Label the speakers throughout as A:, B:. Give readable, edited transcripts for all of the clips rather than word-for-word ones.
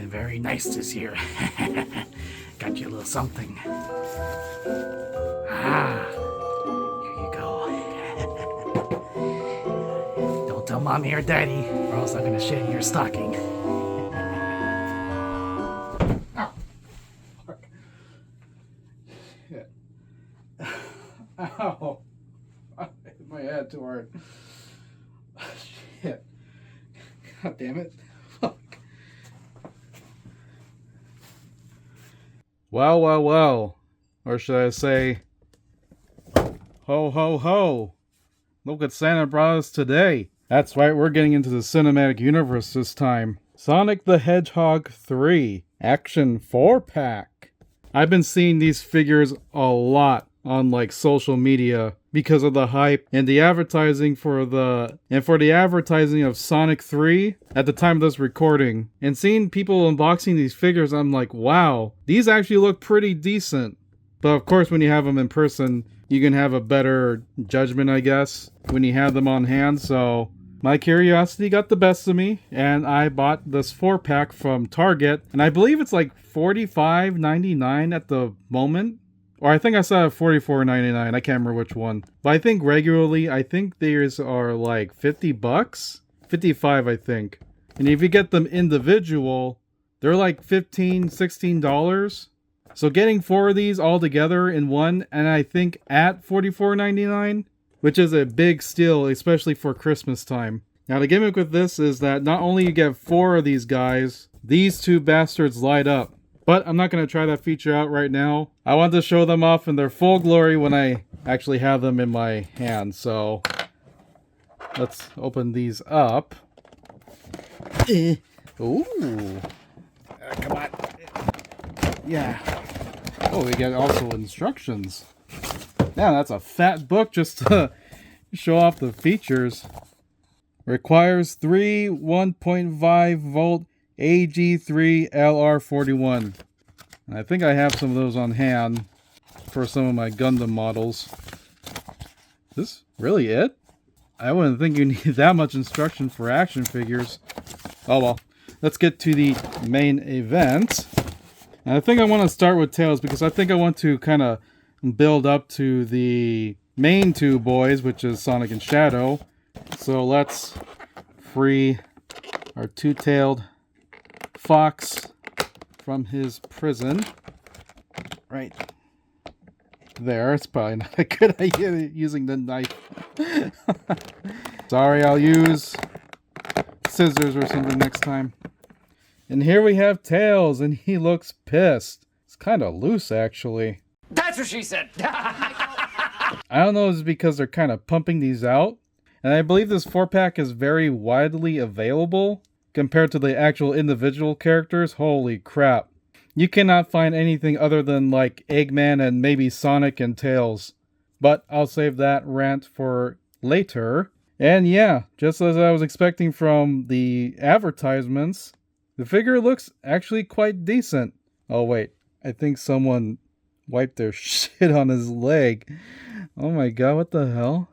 A: feeling very nice this year. Got you a little something. Ah, here you go. Don't tell mommy or daddy, or else I'm gonna shit in your stocking. Ow. Fuck. Shit. Ow. I hit my head too hard. Shit. God damn it. Fuck. Well, well, well. Or should I say, ho, ho, ho. Look what Santa brought us today. That's right, we're getting into the cinematic universe this time. Sonic the Hedgehog 3 Action 4-Pack. I've been seeing these figures a lot on like social media because of the hype and the advertising for the advertising of Sonic 3 at the time of this recording. And seeing people unboxing these figures, I'm like, wow, these actually look pretty decent. But of course, when you have them in person, you can have a better judgment, I guess, when you have them on hand. So my curiosity got the best of me, and I bought this 4-pack from Target, and I believe it's like $45.99 at the moment. Or I think I saw $44.99, I can't remember which one. But I think regularly, I think theirs are like $50? 55, I think. And if you get them individual, they're like $15, $16. So getting 4 of these all together in one, and I think at $44.99, which is a big steal, especially for Christmas time. Now the gimmick with this is that not only you get 4 of these guys, these 2 bastards light up. But I'm not going to try that feature out right now. I want to show them off in their full glory when I actually have them in my hand. So let's open these up. Ooh. Come on. Yeah. Oh, we get also instructions. Yeah, that's a fat book just to show off the features. Requires 3 1.5 volt AG3 LR41. And I think I have some of those on hand for some of my Gundam models. Is this really it? I wouldn't think you need that much instruction for action figures. Oh well, let's get to the main event. And I think I want to start with Tails because I think I want to kind of build up to the main 2 boys, which is Sonic and Shadow. So let's free our 2-tailed fox from his prison. Right there. It's probably not a good idea using the knife. Sorry, I'll use scissors or something next time. And here we have Tails, and he looks pissed. It's kind of loose, actually.
B: That's what she said!
A: I don't know if it's because they're kind of pumping these out. And I believe this 4-pack is very widely available compared to the actual individual characters. Holy crap. You cannot find anything other than like Eggman and maybe Sonic and Tails. But I'll save that rant for later. And yeah, just as I was expecting from the advertisements, the figure looks actually quite decent. Oh wait, I think someone wiped their shit on his leg. Oh my god, what the hell?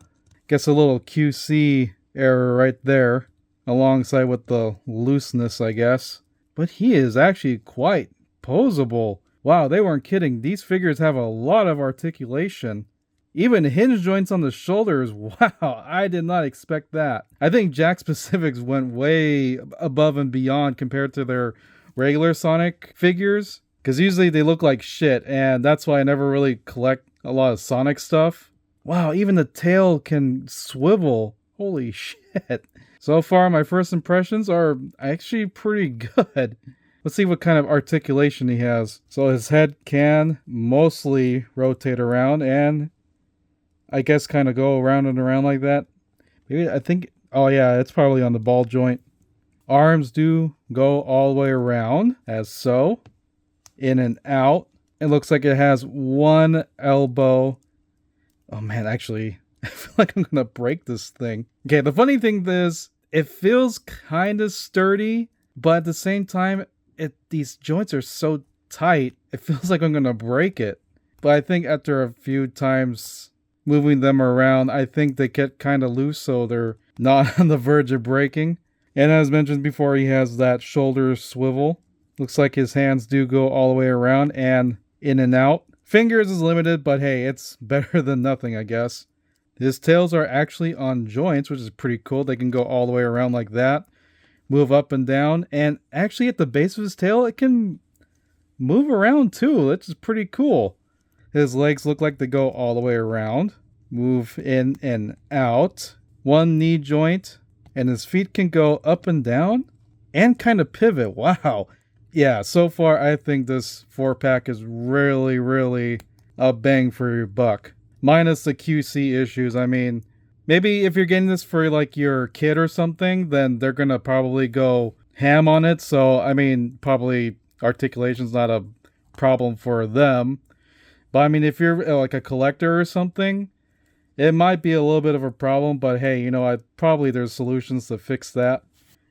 A: Guess a little QC error right there, alongside with the looseness, I guess. But he is actually quite poseable. Wow, they weren't kidding. These figures have a lot of articulation. Even hinge joints on the shoulders. Wow, I did not expect that. I think Jakks Pacifics went way above and beyond compared to their regular Sonic figures. Because usually they look like shit, and that's why I never really collect a lot of Sonic stuff. Wow, even the tail can swivel. Holy shit. So far, my first impressions are actually pretty good. Let's see what kind of articulation he has. So his head can mostly rotate around and I guess kind of go around and around like that. Maybe I think, oh yeah, it's probably on the ball joint. Arms do go all the way around, as so. In and out. It looks like it has one elbow. Oh man, actually, I feel like I'm gonna break this thing. Okay, the funny thing is, it feels kind of sturdy, but at the same time, these joints are so tight, it feels like I'm gonna break it. But I think after a few times moving them around, I think they get kind of loose, so they're not on the verge of breaking. And as mentioned before, he has that shoulder swivel. Looks like his hands do go all the way around and in and out. Fingers is limited, but hey, it's better than nothing, I guess. His tails are actually on joints, which is pretty cool. They can go all the way around like that, move up and down, and actually at the base of his tail, it can move around too, which is pretty cool. His legs look like they go all the way around, move in and out. One knee joint, and his feet can go up and down and kind of pivot. Wow. Yeah, so far I think this 4-pack is really, really a bang for your buck. Minus the QC issues. I mean, maybe if you're getting this for like your kid or something, then they're gonna probably go ham on it. So, I mean, probably articulation's not a problem for them. But I mean, if you're like a collector or something, it might be a little bit of a problem. But hey, you know, probably there's solutions to fix that.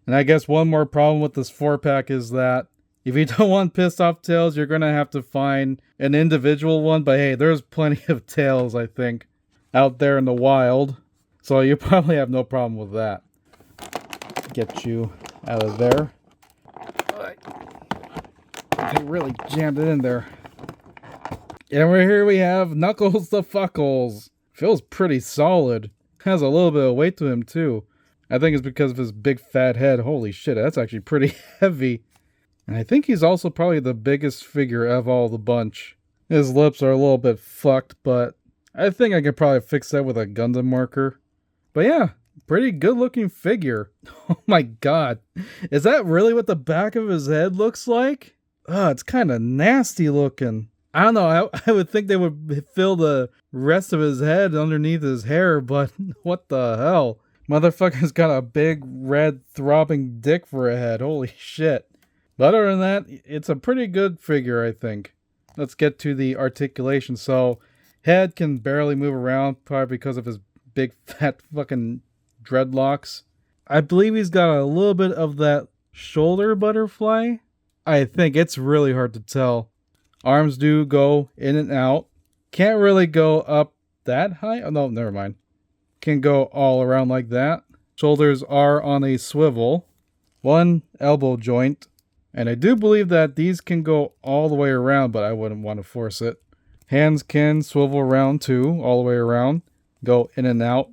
A: And I guess one more problem with this 4-pack is that if you don't want pissed off tails, you're going to have to find an individual one. But hey, there's plenty of tails, I think, out there in the wild. So you probably have no problem with that. Get you out of there. I really jammed it in there. And right here we have Knuckles the Fuckles. Feels pretty solid. Has a little bit of weight to him too. I think it's because of his big fat head. Holy shit, that's actually pretty heavy. And I think he's also probably the biggest figure of all the bunch. His lips are a little bit fucked, but I think I could probably fix that with a Gundam marker. But yeah, pretty good looking figure. Oh my god. Is that really what the back of his head looks like? Oh, it's kind of nasty looking. I don't know, I would think they would fill the rest of his head underneath his hair, but what the hell? Motherfucker's got a big red throbbing dick for a head. Holy shit. But other than that, it's a pretty good figure, I think. Let's get to the articulation. So, head can barely move around, probably because of his big fat fucking dreadlocks. I believe he's got a little bit of that shoulder butterfly. I think it's really hard to tell. Arms do go in and out. Can't really go up that high. Oh, no, never mind. Can go all around like that. Shoulders are on a swivel. One elbow joint. And I do believe that these can go all the way around, but I wouldn't want to force it. Hands can swivel around too, all the way around. Go in and out.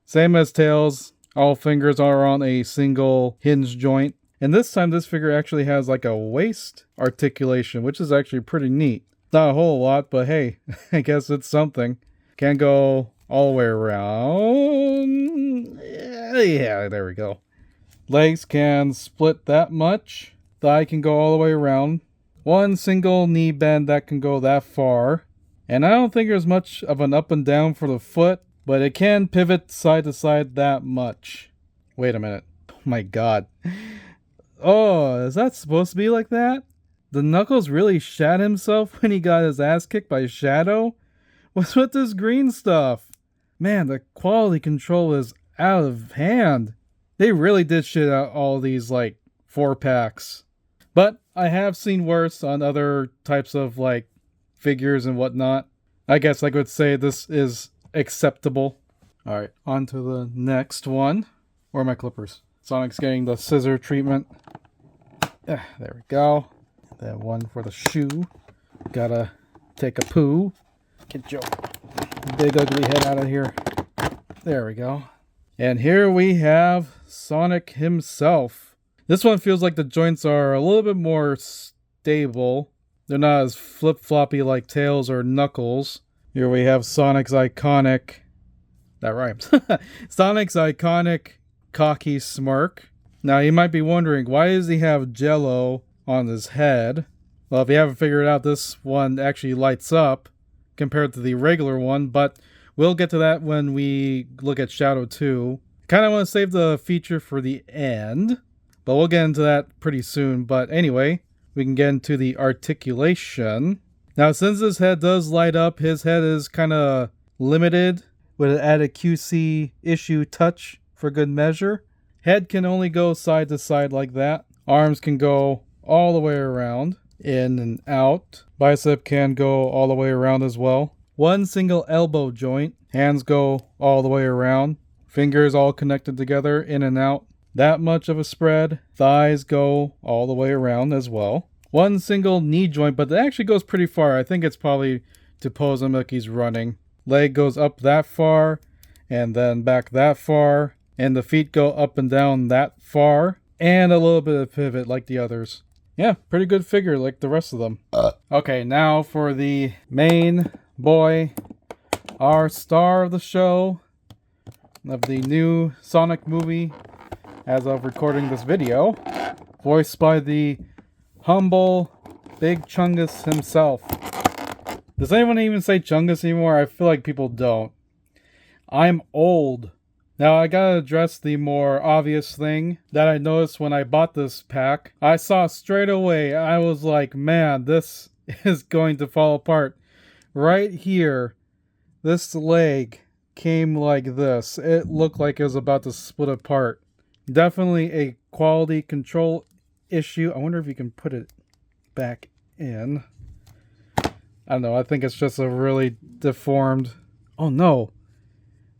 A: Same as tails. All fingers are on a single hinge joint. And this time this figure actually has like a waist articulation, which is actually pretty neat. Not a whole lot, but hey, I guess it's something. Can go all the way around. Yeah, there we go. Legs can split that much. Thigh can go all the way around. One single knee bend that can go that far. And I don't think there's much of an up and down for the foot, but it can pivot side to side that much. Wait a minute. Oh my god. Oh, is that supposed to be like that? Did Knuckles really shat himself when he got his ass kicked by Shadow? What's with this green stuff? Man, the quality control is out of hand. They really did shit out all these, like, 4-packs. But I have seen worse on other types of, like, figures and whatnot. I guess I could say this is acceptable. Alright, on to the next one. Where are my clippers? Sonic's getting the scissor treatment. There we go. That one for the shoe. Gotta take a poo. Get your big ugly head out of here. There we go. And here we have Sonic himself. This one feels like the joints are a little bit more stable. They're not as flip-floppy like Tails or Knuckles. Here we have Sonic's iconic... That rhymes. Sonic's iconic cocky smirk. Now you might be wondering, why does he have Jello on his head? Well, if you haven't figured it out, this one actually lights up compared to the regular one, but we'll get to that when we look at Shadow 2. Kind of want to save the feature for the end, but we'll get into that pretty soon. But anyway, we can get into the articulation. Now, since his head does light up, his head is kind of limited with an added QC issue touch for good measure. Head can only go side to side like that. Arms can go all the way around, in and out. Bicep can go all the way around as well. One single elbow joint. Hands go all the way around. Fingers all connected together, in and out. That much of a spread. Thighs go all the way around as well. one single knee joint, but it actually goes pretty far. I think it's probably to pose him like he's running. Leg goes up that far, and then back that far, and the feet go up and down that far, and a little bit of pivot like the others. Yeah, pretty good figure like the rest of them. Okay, now for the main boy, our star of the show, of the new Sonic movie, as of recording this video, voiced by the humble Big Chungus himself. Does anyone even say Chungus anymore? I feel like people don't. I'm old. Now I gotta address the more obvious thing that I noticed when I bought this pack. I saw straight away, I was like, man, this is going to fall apart. Right here, this leg came like this. It looked like it was about to split apart. Definitely a quality control issue. I wonder if you can put it back in. I don't know, I think it's just a really deformed... Oh no.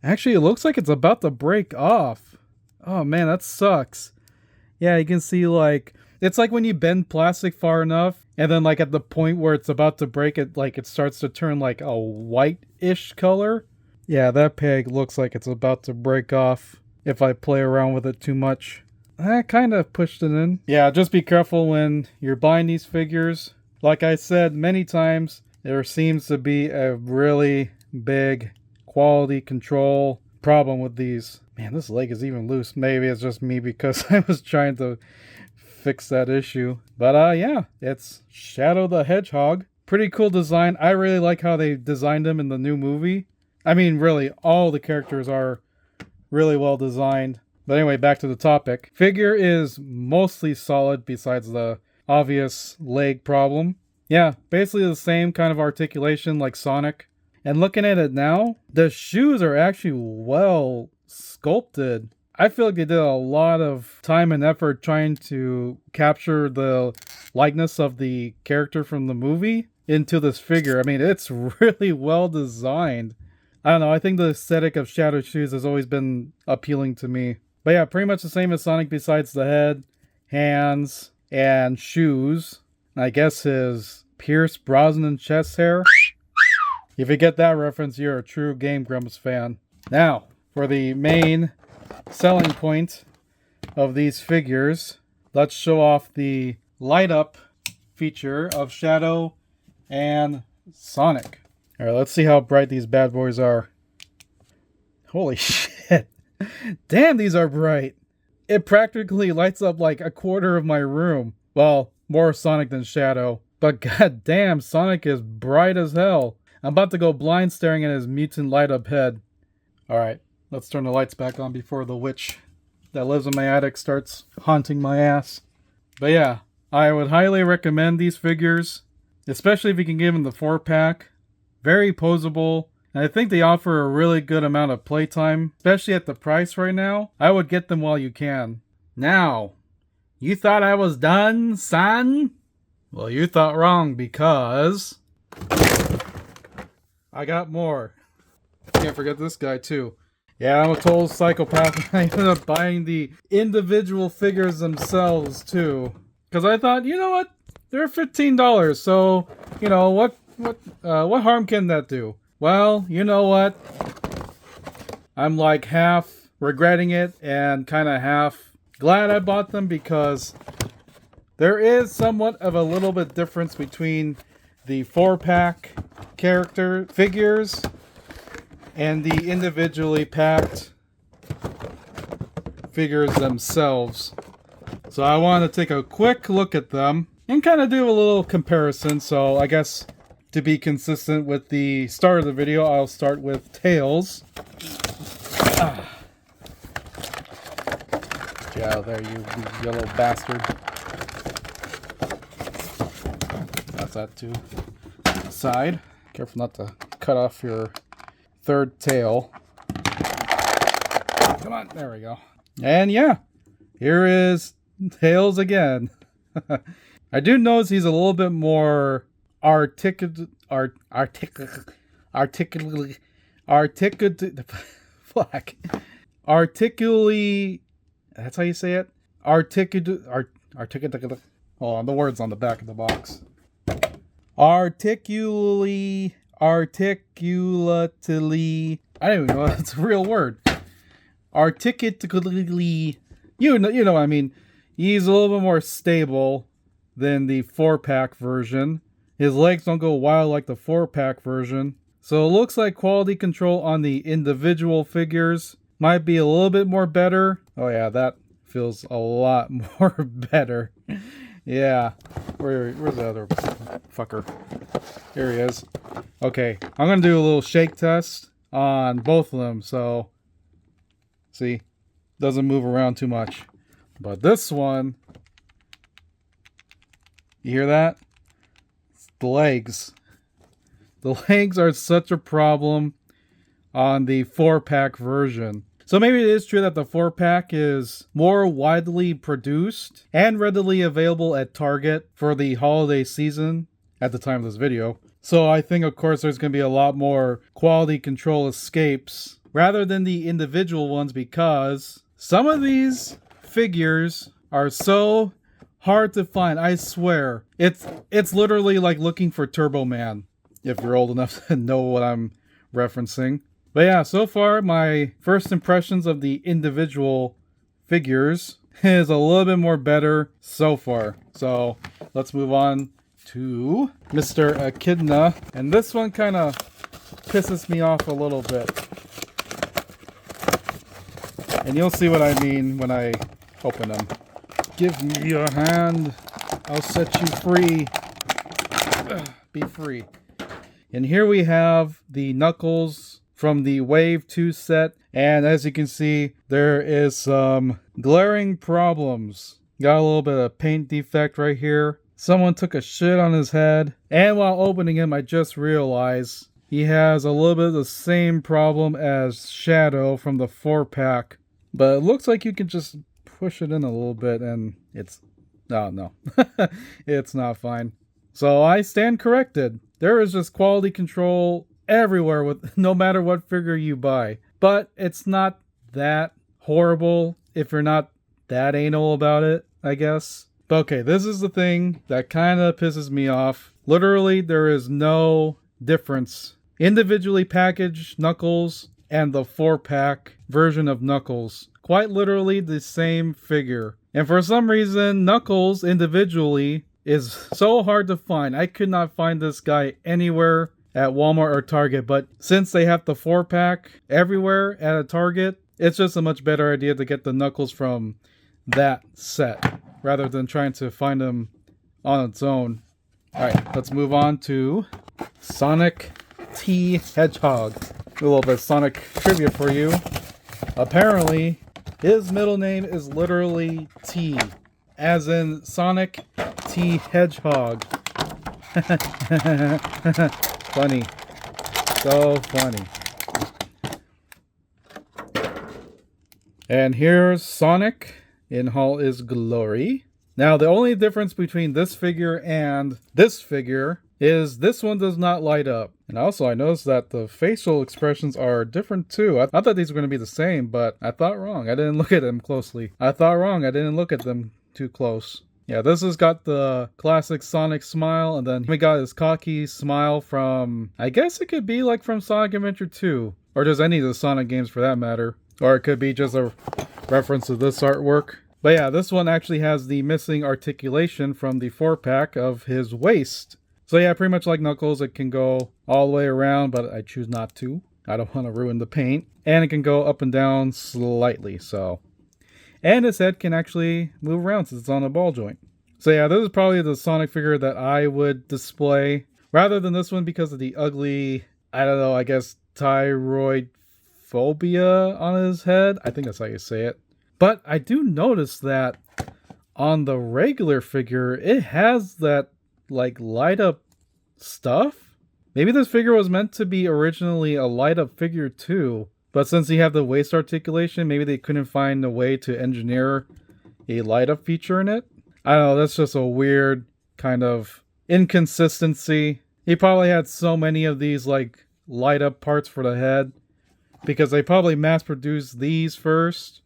A: Actually, it looks like it's about to break off. Oh man, that sucks. Yeah, you can see like... It's like when you bend plastic far enough, and then like at the point where it's about to break, it like it starts to turn like a white-ish color. Yeah, that peg looks like it's about to break off if I play around with it too much. I kind of pushed it in. Yeah, just be careful when you're buying these figures. Like I said many times, there seems to be a really big quality control problem with these. Man, this leg is even loose. Maybe it's just me because I was trying to fix that issue. But yeah, it's Shadow the Hedgehog. Pretty cool design. I really like how they designed him in the new movie. I mean, really, all the characters are really well designed. But anyway, back to the topic. Figure is mostly solid besides the obvious leg problem. Yeah, basically the same kind of articulation like Sonic. And looking at it now, the shoes are actually well sculpted. I feel like they did a lot of time and effort trying to capture the likeness of the character from the movie into this figure. I mean, it's really well designed. I don't know, I think the aesthetic of Shadow shoes has always been appealing to me. But yeah, pretty much the same as Sonic besides the head, hands, and shoes. I guess his Pierce Brosnan chest hair. If you get that reference, you're a true Game Grumps fan. Now, for the main selling point of these figures, let's show off the light up feature of Shadow and Sonic. Alright, let's see how bright these bad boys are. Holy shit. Damn, these are bright. It practically lights up like a quarter of my room. Well, more Sonic than Shadow. But god damn, Sonic is bright as hell. I'm about to go blind staring at his mutant light up head. Alright, let's turn the lights back on before the witch that lives in my attic starts haunting my ass. But yeah, I would highly recommend these figures. Especially if you can give them the 4-pack. Very posable. And I think they offer a really good amount of playtime. Especially at the price right now. I would get them while you can. Now, you thought I was done, son? Well, you thought wrong because... I got more. Can't forget this guy too. Yeah, I'm a total psychopath. I ended up buying the individual figures themselves too. Because I thought, you know what? They're $15, so, you know, what harm can that do? Well, you know what? I'm like half regretting it and kind of half glad I bought them because there is somewhat of a little bit difference between the 4-pack character figures and the individually packed figures themselves. So I want to take a quick look at them and kind of do a little comparison. So I guess to be consistent with the start of the video, I'll start with Tails. Get out of there, you yellow bastard. That's that to the side. Careful not to cut off your third tail. Come on, there we go. And yeah, here is Tails again. I do notice he's a little bit more articulate. Articulately. That's how you say it. Articulate. Hold on, the word's on the back of the box. Articulately. I don't even know that's a real word. Articulately. You know what I mean. He's a little bit more stable than the 4-pack version. His legs don't go wild like the 4-pack version. So it looks like quality control on the individual figures might be a little bit more better. Oh yeah, that feels a lot more better. Yeah. Where's the other fucker? Here he is. Okay, I'm gonna do a little shake test on both of them, so see, doesn't move around too much. But this one, you hear that? It's the legs. The legs are such a problem on the 4-pack version. So maybe it is true that the 4-pack is more widely produced and readily available at Target for the holiday season at the time of this video. So I think, of course, there's going to be a lot more quality control escapes rather than the individual ones, because some of these figures are so hard to find. I swear. It's literally like looking for Turbo Man, if you're old enough to know what I'm referencing. But yeah, so far my first impressions of the individual figures is a little bit more better so far. So let's move on to Mr. Echidna. And this one kind of pisses me off a little bit. And you'll see what I mean when I open them. Give me your hand. I'll set you free. Be free. And here we have the Knuckles from the Wave 2 set. And as you can see, there is some glaring problems. Got a little bit of paint defect right here. Someone took a shit on his head. And while opening him, I just realized he has a little bit of the same problem as Shadow from the 4-pack. But it looks like you can just push it in a little bit and it's... Oh, no. It's not fine. So I stand corrected. There is just quality control everywhere with no matter what figure you buy. But it's not that horrible if you're not that anal about it, I guess. But okay, this is the thing that kind of pisses me off. Literally, there is no difference. Individually packaged Knuckles and the 4-pack version of Knuckles. Quite literally the same figure. And for some reason, Knuckles individually is so hard to find. I could not find this guy anywhere at Walmart or Target. But since they have the 4-pack everywhere at a Target, it's just a much better idea to get the Knuckles from that set rather than trying to find them on its own. Alright, let's move on to Sonic T. Hedgehog. A little bit of Sonic trivia for you. Apparently, his middle name is literally T, as in Sonic T. Hedgehog. Funny. So funny. And here's Sonic in all his glory. Now, the only difference between this figure and this figure is this one does not light up. And also, I noticed that the facial expressions are different too. I thought these were going to be the same, but I thought wrong. I didn't look at them closely. I thought wrong. I didn't look at them too close. Yeah, this has got the classic Sonic smile, and then we got his cocky smile from, I guess it could be like from Sonic Adventure 2, or just any of the Sonic games for that matter. Or it could be just a reference to this artwork. But yeah, this one actually has the missing articulation from the 4-pack of his waist. So yeah, pretty much like Knuckles, it can go all the way around, but I choose not to. I don't want to ruin the paint. And it can go up and down slightly, so. And his head can actually move around since it's on a ball joint. So yeah, this is probably the Sonic figure that I would display, rather than this one because of the ugly, I don't know, I guess thyroid phobia on his head. I think that's how you say it. But I do notice that on the regular figure, it has that like light up stuff. Maybe this figure was meant to be originally a light up figure too, but since you have the waist articulation, maybe they couldn't find a way to engineer a light up feature in it. I don't know, that's just a weird kind of inconsistency. He probably had so many of these like light up parts for the head because they probably mass produced these first,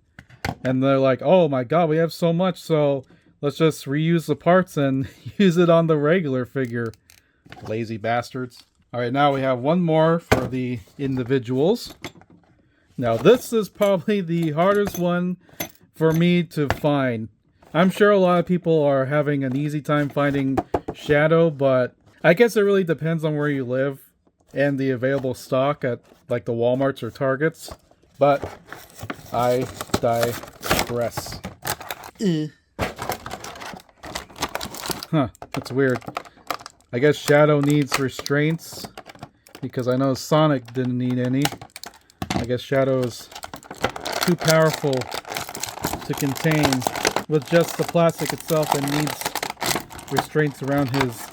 A: and they're like, oh my god, we have so much, so let's just reuse the parts and use it on the regular figure. Lazy bastards. Alright, now we have one more for the individuals. Now this is probably the hardest one for me to find. I'm sure a lot of people are having an easy time finding Shadow, but I guess it really depends on where you live and the available stock at like the Walmarts or Targets. But I digress. Huh, that's weird. I guess Shadow needs restraints because I know Sonic didn't need any. I guess Shadow is too powerful to contain with just the plastic itself and needs restraints around his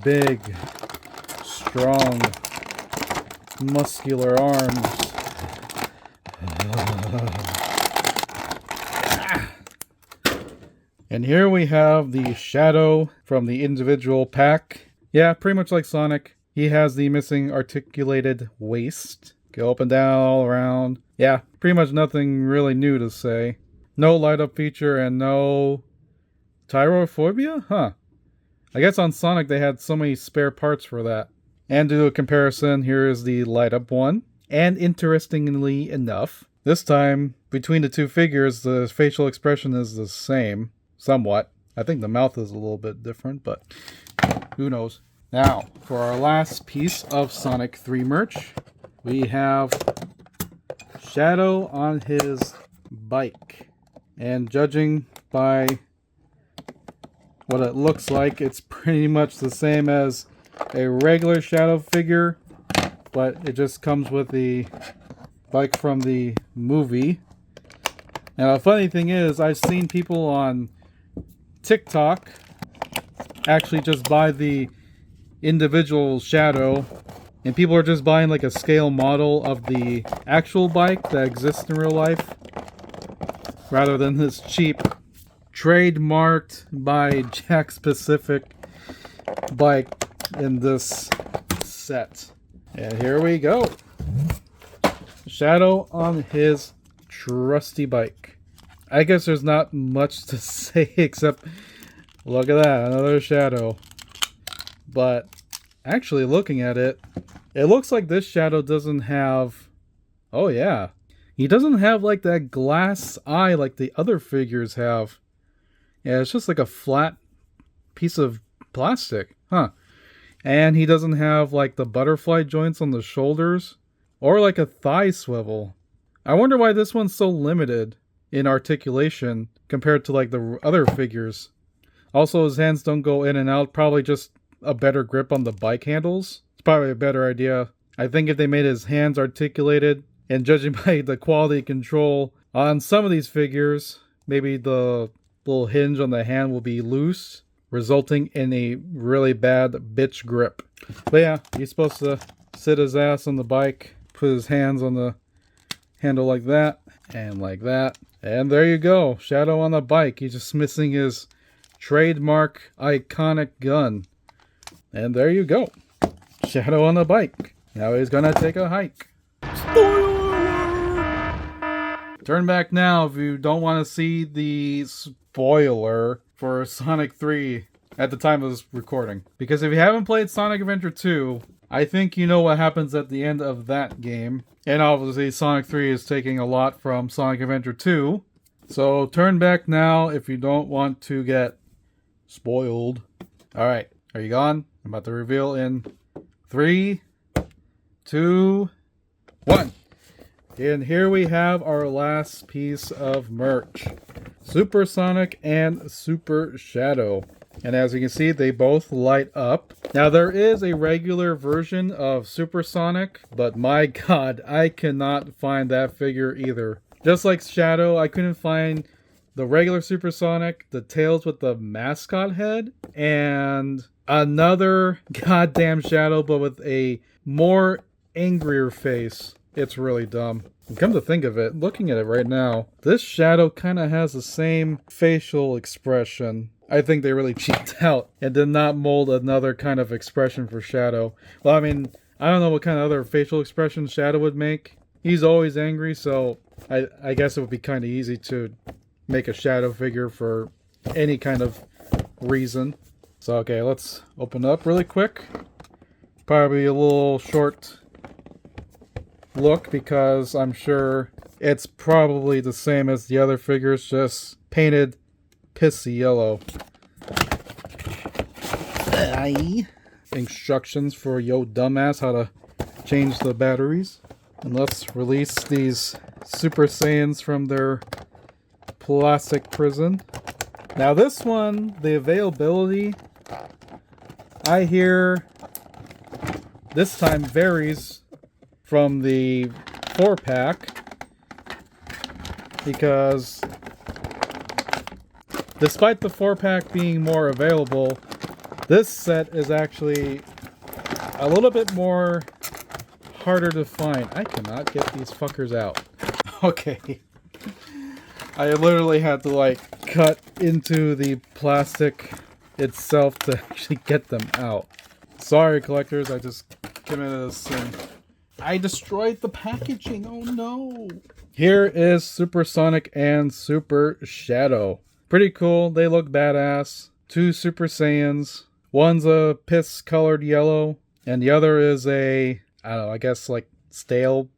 A: big, strong, muscular arms. And here we have the Shadow from the individual pack. Yeah, pretty much like Sonic. He has the missing articulated waist. Go up and down all around. Yeah, pretty much nothing really new to say. No light up feature and no tyrophobia? Huh. I guess on Sonic they had so many spare parts for that. And to do a comparison, here is the light up one. And interestingly enough, this time between the two figures the facial expression is the same. Somewhat. I think the mouth is a little bit different, but who knows. Now, for our last piece of Sonic 3 merch, we have Shadow on his bike. And judging by what it looks like, it's pretty much the same as a regular Shadow figure, but it just comes with the bike from the movie. Now, the funny thing is, I've seen people on TikTok actually just buy the individual Shadow, and people are just buying like a scale model of the actual bike that exists in real life rather than this cheap trademarked by Jakks Pacific bike in this set. And here we go. Shadow on his trusty bike. I guess there's not much to say except look at that, another Shadow. But actually looking at it, it looks like this Shadow doesn't have... Oh yeah. He doesn't have like that glass eye like the other figures have. Yeah, it's just like a flat piece of plastic. Huh. And he doesn't have like the butterfly joints on the shoulders. Or like a thigh swivel. I wonder why this one's so limited in articulation compared to like the other figures. Also, his hands don't go in and out. Probably just a better grip on the bike handles. It's probably a better idea. I think if they made his hands articulated, and judging by the quality control on some of these figures, maybe the little hinge on the hand will be loose, resulting in a really bad bitch grip. But yeah, he's supposed to sit his ass on the bike, put his hands on the handle like that, and like that. And there you go, Shadow on the bike. He's just missing his trademark iconic gun. And there you go, Shadow on the bike. Now he's gonna take a hike. Spoiler! Turn back now if you don't want to see the spoiler for Sonic 3 at the time of this recording. Because if you haven't played Sonic Adventure 2, I think you know what happens at the end of that game. And obviously Sonic 3 is taking a lot from Sonic Adventure 2. So turn back now if you don't want to get spoiled. Alright, are you gone? I'm about to reveal in 3, 2, 1. And here we have our last piece of merch. Super Sonic and Super Shadow. And as you can see, they both light up. Now there is a regular version of Super Sonic, but my god, I cannot find that figure either. Just like Shadow, I couldn't find the regular Super Sonic, the Tails with the mascot head, and another goddamn Shadow, but with a more angrier face. It's really dumb. And come to think of it, looking at it right now, this Shadow kind of has the same facial expression. I think they really cheaped out and did not mold another kind of expression for Shadow. Well, I mean, I don't know what kind of other facial expression Shadow would make. He's always angry, so I guess it would be kind of easy to make a Shadow figure for any kind of reason. So okay, let's open up really quick. Probably a little short look because I'm sure it's probably the same as the other figures, just painted pissy yellow. Instructions for yo dumbass how to change the batteries. And let's release these Super Saiyans from their plastic prison. Now this one, the availability, I hear this time varies from the 4-pack because despite the 4-pack being more available, this set is actually a little bit more harder to find. I cannot get these fuckers out. Okay. I literally had to like cut into the plastic itself to actually get them out. Sorry collectors, I just committed a sin. I destroyed the packaging, oh no! Here is Super Sonic and Super Shadow. Pretty cool, they look badass. 2 Super Saiyans. One's a piss-colored yellow, and the other is a, I don't know, I guess like stale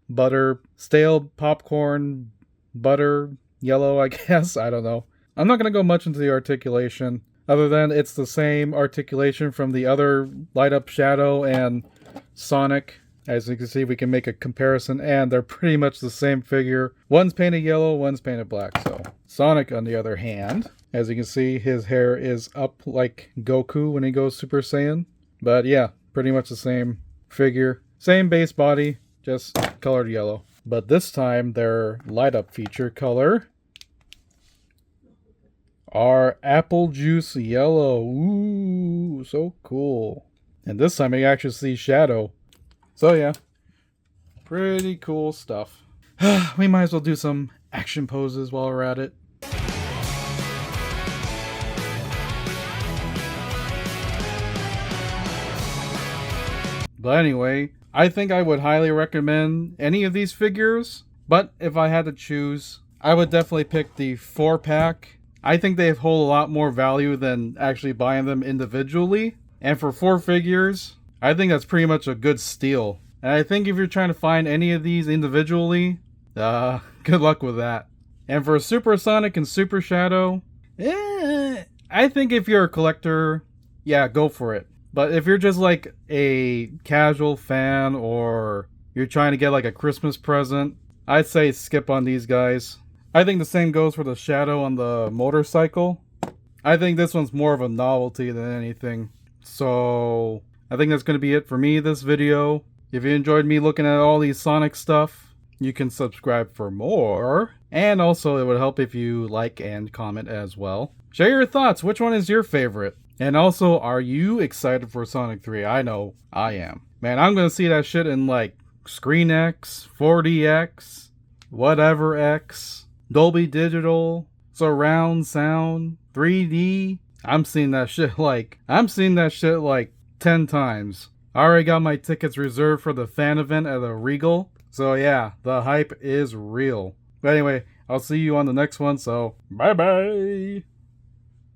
A: popcorn butter yellow, I guess. I don't know. I'm not going to go much into the articulation, other than it's the same articulation from the other light-up Shadow and Sonic. As you can see, we can make a comparison, and they're pretty much the same figure. One's painted yellow, one's painted black. So Sonic, on the other hand, as you can see, his hair is up like Goku when he goes Super Saiyan. But yeah, pretty much the same figure. Same base body, just colored yellow. But this time, their light-up feature color are apple juice yellow. Ooh, so cool. And this time, you actually see Shadow. So yeah, pretty cool stuff. We might as well do some action poses while we're at it. But anyway, I think I would highly recommend any of these figures. But if I had to choose, I would definitely pick the 4-pack. I think they hold a lot more value than actually buying them individually. And for 4 figures, I think that's pretty much a good steal. And I think if you're trying to find any of these individually, good luck with that. And for Super Sonic and Super Shadow, I think if you're a collector, yeah, go for it. But if you're just like a casual fan or you're trying to get like a Christmas present, I'd say skip on these guys. I think the same goes for the Shadow on the motorcycle. I think this one's more of a novelty than anything. So I think that's going to be it for me this video. If you enjoyed me looking at all these Sonic stuff, you can subscribe for more. And also it would help if you like and comment as well. Share your thoughts. Which one is your favorite? And also, are you excited for Sonic 3? I know I am. Man, I'm going to see that shit in like Screen X, 4DX, whatever X, Dolby Digital, surround sound, 3D. I'm seeing that shit like 10 times. I already got my tickets reserved for the fan event at the Regal. So yeah, the hype is real. But anyway, I'll see you on the next one, so bye bye!